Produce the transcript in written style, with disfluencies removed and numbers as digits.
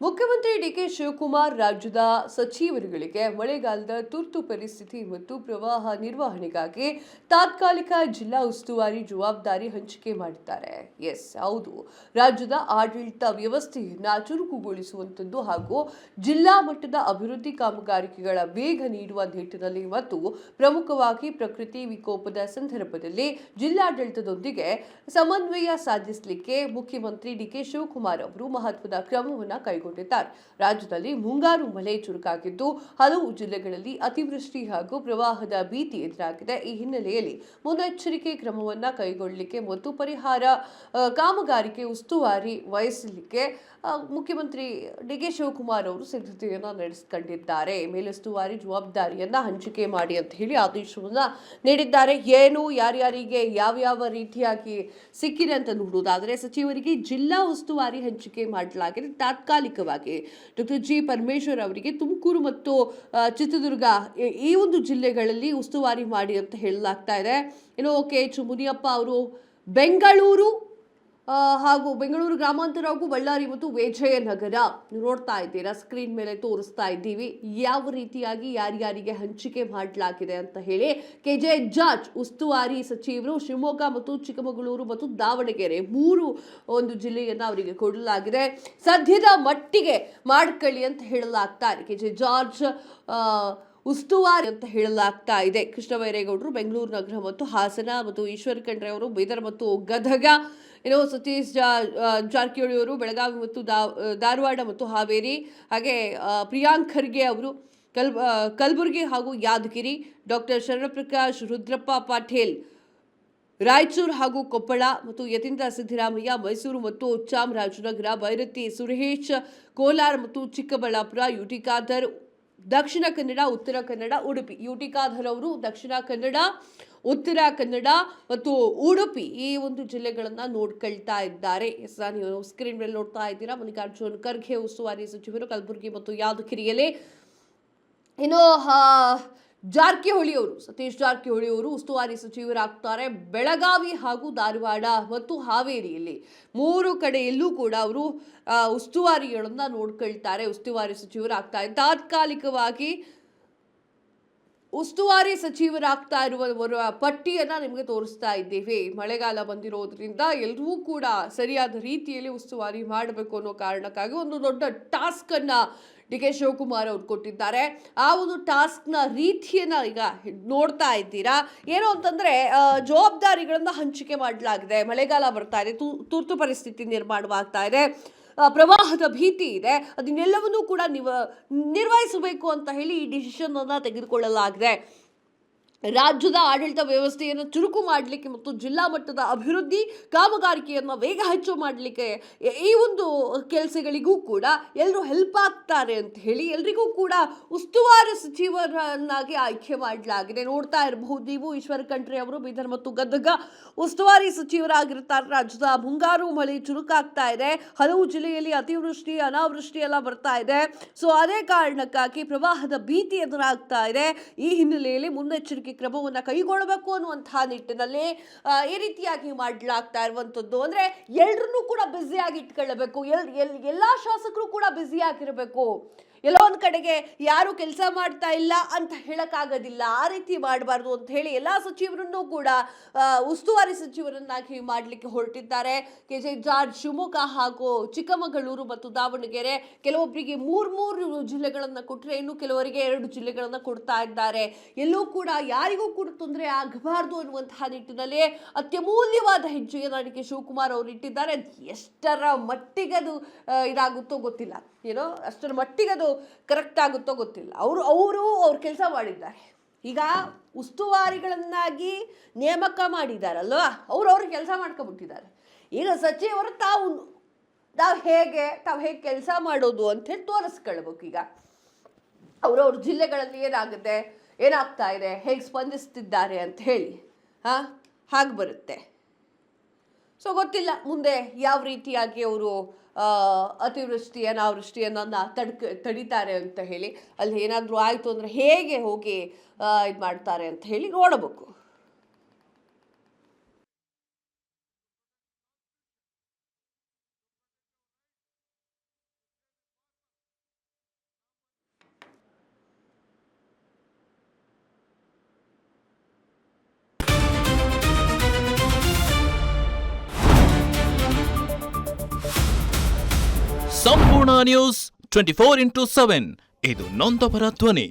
ಮುಖ್ಯಮಂತ್ರಿ ಡಿಕೆ ಶಿವಕುಮಾರ್ ರಾಜ್ಯದ ಸಚಿವರುಗಳಿಗೆ ಮಳೆಗಾಲದ ತುರ್ತು ಪರಿಸ್ಥಿತಿ ಮತ್ತು ಪ್ರವಾಹ ನಿರ್ವಹಣೆಗಾಗಿ ತಾತ್ಕಾಲಿಕ ಜಿಲ್ಲಾ ಉಸ್ತುವಾರಿ ಜವಾಬ್ದಾರಿ ಹಂಚಿಕೆ ಮಾಡಿದ್ದಾರೆ. ಎಸ್, ಹೌದು. ರಾಜ್ಯದ ಆಡಳಿತ ವ್ಯವಸ್ಥೆಯನ್ನ ಚುರುಕುಗೊಳಿಸುವಂತದ್ದು ಹಾಗೂ ಜಿಲ್ಲಾ ಮಟ್ಟದ ಅಭಿವೃದ್ಧಿ ಕಾಮಗಾರಿಕೆಗಳ ವೇಗ ನೀಡುವ ನಿಟ್ಟಿನಲ್ಲಿ ಮತ್ತು ಪ್ರಮುಖವಾಗಿ ಪ್ರಕೃತಿ ವಿಕೋಪದ ಸಂದರ್ಭದಲ್ಲಿ ಜಿಲ್ಲಾಡಳಿತದೊಂದಿಗೆ ಸಮನ್ವಯ ಸಾಧಿಸಲಿಕ್ಕೆ ಮುಖ್ಯಮಂತ್ರಿ ಡಿಕೆ ಶಿವಕುಮಾರ್ ಅವರು ಮಹತ್ವದ ಕ್ರಮವನ್ನು ಕೈಗೊಂಡಿದ್ದಾರೆ. ರಾಜ್ಯದಲ್ಲಿ ಮುಂಗಾರು ಮಳೆ ಚುರುಕಾಗಿದ್ದು ಹಲವು ಜಿಲ್ಲೆಗಳಲ್ಲಿ ಅತಿವೃಷ್ಟಿ ಹಾಗೂ ಪ್ರವಾಹದ ಭೀತಿ ಎದುರಾಗಿದೆ. ಈ ಹಿನ್ನೆಲೆಯಲ್ಲಿ ಮುನ್ನೆಚ್ಚರಿಕೆ ಕ್ರಮವನ್ನು ಕೈಗೊಳ್ಳಲಿಕ್ಕೆ ಮತ್ತು ಪರಿಹಾರ ಕಾಮಗಾರಿಕೆ ಉಸ್ತುವಾರಿ ವಹಿಸಲಿಕ್ಕೆ ಮುಖ್ಯಮಂತ್ರಿ ಡಿಕೆ ಶಿವಕುಮಾರ್ ಅವರು ಸಿದ್ಧತೆಯನ್ನು ನಡೆಸಿಕೊಂಡಿದ್ದಾರೆ. ಮೇಲುಸ್ತುವಾರಿ ಜವಾಬ್ದಾರಿಯನ್ನ ಹಂಚಿಕೆ ಮಾಡಿ ಅಂತ ಹೇಳಿ ಆದೇಶವನ್ನ ನೀಡಿದ್ದಾರೆ. ಏನು ಯಾರ್ಯಾರಿಗೆ ಯಾವ ರೀತಿಯಾಗಿ ಸಿಕ್ಕಿದೆ ಅಂತ ನೋಡುವುದಾದರೆ ಸಚಿವರಿಗೆ ಜಿಲ್ಲಾ ಉಸ್ತುವಾರಿ ಹಂಚಿಕೆ ಮಾಡಲಾಗಿದೆ. ತಾತ್ಕಾಲಿಕವಾಗಿ ಡಾಕ್ಟರ್ ಜಿ ಪರಮೇಶ್ವರ್ ಅವರಿಗೆ ತುಮಕೂರು ಮತ್ತು ಚಿತ್ರದುರ್ಗ ಈ ಒಂದು ಜಿಲ್ಲೆಗಳಲ್ಲಿ ಉಸ್ತುವಾರಿ ಮಾಡಿ ಅಂತ ಹೇಳಲಾಗ್ತಾ ಇದೆ. ಇನ್ನು KH ಮುನಿಯಪ್ಪ ಅವರು ಬೆಂಗಳೂರು ಹಾಗೂ ಬೆಂಗಳೂರು ಗ್ರಾಮಾಂತರ ಹಾಗೂ ಬಳ್ಳಾರಿ ಮತ್ತು ವಿಜಯನಗರ ನೋಡ್ತಾ ಇದ್ದೀರಾ, ಸ್ಕ್ರೀನ್ ಮೇಲೆ ತೋರಿಸ್ತಾ ಇದ್ದೀವಿ ಯಾವ ರೀತಿಯಾಗಿ ಯಾರ್ಯಾರಿಗೆ ಹಂಚಿಕೆ ಮಾಡಲಾಗಿದೆ ಅಂತ ಹೇಳಿ. KJ ಜಾರ್ಜ್ ಉಸ್ತುವಾರಿ ಸಚಿವರು ಶಿವಮೊಗ್ಗ ಮತ್ತು ಚಿಕ್ಕಮಗಳೂರು ಮತ್ತು ದಾವಣಗೆರೆ ಮೂರು ಒಂದು ಜಿಲ್ಲೆಯನ್ನು ಅವರಿಗೆ ಕೊಡಲಾಗಿದೆ. ಸದ್ಯದ ಮಟ್ಟಿಗೆ ಮಾಡ್ಕೊಳ್ಳಿ ಅಂತ ಹೇಳಲಾಗ್ತಾ ಇದೆ. KJ ಜಾರ್ಜ್ ಉಸ್ತುವಾರಿ ಅಂತ ಹೇಳಲಾಗ್ತಾ ಇದೆ. ಕೃಷ್ಣ ಬೈರೇಗೌಡರು ಬೆಂಗಳೂರು ನಗರ ಮತ್ತು ಹಾಸನ ಮತ್ತು ಈಶ್ವರ್ ಖಂಡ್ರೆ ಅವರು ಬೀದರ್ ಮತ್ತು ಗದಗ, ಇನ್ನು ಸತೀಶ್ ಜಾರಕಿಹೊಳಿ ಅವರು ಬೆಳಗಾವಿ ಮತ್ತು ಧಾರವಾಡ ಮತ್ತು ಹಾವೇರಿ, ಹಾಗೆ ಪ್ರಿಯಾಂಕ್ ಖರ್ಗೆ ಅವರು ಕಲಬುರಗಿ ಹಾಗೂ ಯಾದಗಿರಿ, ಡಾಕ್ಟರ್ ಶರಣಪ್ರಕಾಶ್ ರುದ್ರಪ್ಪ ಪಾಟೀಲ್ ರಾಯಚೂರು ಹಾಗೂ ಕೊಪ್ಪಳ ಮತ್ತು ಯತೀಂದ್ರ ಸಿದ್ದರಾಮಯ್ಯ ಮೈಸೂರು ಮತ್ತು ಚಾಮರಾಜನಗರ, ಬೈರತಿ ಸುರೇಶ್ ಕೋಲಾರ ಮತ್ತು ಚಿಕ್ಕಬಳ್ಳಾಪುರ, UT ಖಾದರ್ ದಕ್ಷಿಣ ಕನ್ನಡ, ಉತ್ತರ ಕನ್ನಡ, ಉಡುಪಿ. UT ಖಾದರ್ ಅವರು ದಕ್ಷಿಣ ಕನ್ನಡ, ಉತ್ತರ ಕನ್ನಡ ಮತ್ತು ಉಡುಪಿ ಈ ಒಂದು ಜಿಲ್ಲೆಗಳನ್ನ ನೋಡ್ಕೊಳ್ತಾ ಇದ್ದಾರೆ. ನೀವು ಸ್ಕ್ರೀನ್ ಮೇಲೆ ನೋಡ್ತಾ ಇದ್ದೀರಾ. ಮಲ್ಲಿಕಾರ್ಜುನ್ ಖರ್ಗೆ ಉಸ್ತುವಾರಿ ಸಚಿವರು ಕಲಬುರಗಿ ಮತ್ತು ಯಾದಗಿರಿಯಲ್ಲಿ. ಇನ್ನು ಜಾರಕಿಹೊಳಿ ಅವರು ಸತೀಶ್ ಜಾರಕಿಹೊಳಿ ಅವರು ಉಸ್ತುವಾರಿ ಸಚಿವರಾಗ್ತಾರೆ. ಬೆಳಗಾವಿ ಹಾಗೂ ಧಾರವಾಡ ಮತ್ತು ಹಾವೇರಿಯಲ್ಲಿ ಮೂರು ಕಡೆಯಲ್ಲೂ ಕೂಡ ಅವರು ಉಸ್ತುವಾರಿಗಳನ್ನ ನೋಡ್ಕೊಳ್ತಾರೆ, ಉಸ್ತುವಾರಿ ಸಚಿವರಾಗ್ತಾರೆ. ತಾತ್ಕಾಲಿಕವಾಗಿ ಉಸ್ತುವಾರಿ ಸಚಿವರಾಗ್ತಾ ಇರುವವರ ಪಟ್ಟಿಯನ್ನ ನಿಮಗೆ ತೋರಿಸ್ತಾ ಇದ್ದೇವೆ. ಮಳೆಗಾಲ ಬಂದಿರೋದ್ರಿಂದ ಎಲ್ಲರೂ ಕೂಡ ಸರಿಯಾದ ರೀತಿಯಲ್ಲಿ ಉಸ್ತುವಾರಿ ಮಾಡಬೇಕು ಅನ್ನೋ ಕಾರಣಕ್ಕಾಗಿ ಒಂದು ದೊಡ್ಡ ಟಾಸ್ಕ್ ಅನ್ನ ಡಿಕೆ ಶಿವಕುಮಾರ್ ಅವರು ಕೊಟ್ಟಿದ್ದಾರೆ. ಆ ಒಂದು ಟಾಸ್ಕ್ನ ರೀತಿಯನ್ನ ಈಗ ನೋಡ್ತಾ ಇದ್ದೀರಾ. ಏನು ಅಂತಂದ್ರೆ ಜವಾಬ್ದಾರಿಗಳನ್ನ ಹಂಚಿಕೆ ಮಾಡಲಾಗಿದೆ. ಮಳೆಗಾಲ ಬರ್ತಾ ಇದೆ, ತುರ್ತು ಪರಿಸ್ಥಿತಿ ನಿರ್ಮಾಣವಾಗ್ತಾ ಇದೆ, ಪ್ರವಾಹದ ಭೀತಿ ಇದೆ, ಅದನ್ನೆಲ್ಲವನ್ನೂ ಕೂಡ ನಿರ್ವಹಿಸಬೇಕು ಅಂತ ಹೇಳಿ ಈ ಡಿಸಿಷನ್ ಅನ್ನ ತೆಗೆದುಕೊಳ್ಳಲಾಗಿದೆ. ರಾಜ್ಯದ ಆಡಳಿತ ವ್ಯವಸ್ಥೆಯನ್ನು ಚುರುಕು ಮಾಡಲಿಕ್ಕೆ ಮತ್ತು ಜಿಲ್ಲಾ ಮಟ್ಟದ ಅಭಿವೃದ್ಧಿ ಕಾಮಗಾರಿಕೆಯನ್ನು ವೇಗ ಹೆಚ್ಚು ಮಾಡಲಿಕ್ಕೆ ಈ ಒಂದು ಕೆಲಸಗಳಿಗೂ ಕೂಡ ಎಲ್ಲರೂ ಹೆಲ್ಪ್ ಆಗ್ತಾರೆ ಅಂತ ಹೇಳಿ ಎಲ್ರಿಗೂ ಕೂಡ ಉಸ್ತುವಾರಿ ಸಚಿವರನ್ನಾಗಿ ಆಯ್ಕೆ ಮಾಡಲಾಗಿದೆ. ನೋಡ್ತಾ ಇರಬಹುದು ನೀವು, ಈಶ್ವರ್ ಖಂಡ್ರೆ ಅವರು ಬೀದರ್ ಮತ್ತು ಗದಗ ಉಸ್ತುವಾರಿ ಸಚಿವರಾಗಿರ್ತಾರೆ. ರಾಜ್ಯದ ಮುಂಗಾರು ಮಳೆ ಚುರುಕಾಗ್ತಾ ಇದೆ, ಹಲವು ಜಿಲ್ಲೆಯಲ್ಲಿ ಅತಿವೃಷ್ಟಿ ಅನಾವೃಷ್ಟಿ ಎಲ್ಲ ಬರ್ತಾ ಇದೆ. ಸೊ ಅದೇ ಕಾರಣಕ್ಕಾಗಿ ಪ್ರವಾಹದ ಭೀತಿ ಎದುರಾಗ್ತಾ ಇದೆ. ಈ ಹಿನ್ನೆಲೆಯಲ್ಲಿ ಮುನ್ನೆಚ್ಚರಿಕೆ ಕ್ರಮವನ್ನು ಕೈಗೊಳ್ಳಬೇಕು ಅನ್ನುವಂತಹ ನಿಟ್ಟಿನಲ್ಲಿ ಈ ರೀತಿಯಾಗಿ ಮಾಡಲಾಗ್ತಾ ಇರುವಂತದ್ದು. ಅಂದ್ರೆ ಎಲ್ಲರನ್ನೂ ಕೂಡ ಬ್ಯುಸಿಯಾಗಿ ಇಟ್ಕೊಳ್ಳಬೇಕು, ಎಲ್ಲಾ ಶಾಸಕರು ಕೂಡ ಬ್ಯುಸಿಯಾಗಿರಬೇಕು. ಎಲ್ಲೋ ಒಂದ್ ಕಡೆಗೆ ಯಾರು ಕೆಲಸ ಮಾಡ್ತಾ ಇಲ್ಲ ಅಂತ ಹೇಳಕ್ಕಾಗೋದಿಲ್ಲ. ಆ ರೀತಿ ಮಾಡಬಾರ್ದು ಅಂತ ಹೇಳಿ ಎಲ್ಲಾ ಸಚಿವರನ್ನು ಕೂಡ ಉಸ್ತುವಾರಿ ಸಚಿವರನ್ನಾಗಿ ಮಾಡಲಿಕ್ಕೆ ಹೊರಟಿದ್ದಾರೆ. KJ ಜಾರ್ಜ್ ಶಿವಮೊಗ್ಗ ಹಾಗೂ ಚಿಕ್ಕಮಗಳೂರು ಮತ್ತು ದಾವಣಗೆರೆ, ಕೆಲವೊಬ್ಬರಿಗೆ ಮೂರು ಜಿಲ್ಲೆಗಳನ್ನ ಕೊಟ್ಟರೆ ಇನ್ನು ಕೆಲವರಿಗೆ 2 ಜಿಲ್ಲೆಗಳನ್ನ ಕೊಡ್ತಾ ಇದ್ದಾರೆ. ಎಲ್ಲೂ ಕೂಡ ಯಾರಿಗೂ ಕೂಡ ತೊಂದರೆ ಆಗಬಾರ್ದು ಅನ್ನುವಂತಹ ನಿಟ್ಟಿನಲ್ಲಿ ಅತ್ಯಮೂಲ್ಯವಾದ ಹೆಜ್ಜೆಯನ್ನು ಡಿಕೆ ಶಿವಕುಮಾರ್ ಅವರು ಇಟ್ಟಿದ್ದಾರೆ. ಎಷ್ಟರ ಮಟ್ಟಿಗೆ ಅದು ಇದಾಗುತ್ತೋ ಗೊತ್ತಿಲ್ಲ, ಏನೋ ಅಷ್ಟರ ಮಟ್ಟಿಗೆ ಅದು ಕರೆಕ್ಟ್ ಆಗುತ್ತೋ ಗೊತ್ತಿಲ್ಲ. ಅವ್ರ ಕೆಲಸ ಮಾಡಿದ್ದಾರೆ. ಈಗ ಉಸ್ತುವಾರಿಗಳನ್ನಾಗಿ ನೇಮಕ ಮಾಡಿದಾರಲ್ವಾ, ಅವ್ರ ಕೆಲಸ ಮಾಡ್ಕೊಬಿಟ್ಟಿದ್ದಾರೆ. ಈಗ ಸಚಿವರು ತಾವು ಹೇಗೆ ಕೆಲಸ ಮಾಡೋದು ಅಂತ ಹೇಳಿ ತೋರಿಸ್ಕೊಳ್ಬೇಕು. ಈಗ ಅವ್ರವ್ರ ಜಿಲ್ಲೆಗಳಲ್ಲಿ ಏನಾಗ್ತಾ ಇದೆ, ಹೇಗೆ ಸ್ಪಂದಿಸ್ತಿದ್ದಾರೆ ಅಂತ ಹೇಳಿ ಹಾಗೆ ಬರುತ್ತೆ. ಸೊ ಗೊತ್ತಿಲ್ಲ ಮುಂದೆ ಯಾವ ರೀತಿಯಾಗಿ ಅವರು ಅತಿವೃಷ್ಟಿ ಅನಾವೃಷ್ಟಿಯನ್ನು ತಡಿತಾರೆ ಅಂತ ಹೇಳಿ. ಅಲ್ಲಿ ಏನಾದರೂ ಆಯಿತು ಅಂದರೆ ಹೇಗೆ ಹೋಗಿ ಇದು ಮಾಡ್ತಾರೆ ಅಂತ ಹೇಳಿ ನೋಡಬೇಕು. ಸಂಪೂರ್ಣ ನ್ಯೂಸ್ 24/7 ಇದು ನೊಂದವರ ಧ್ವನಿ.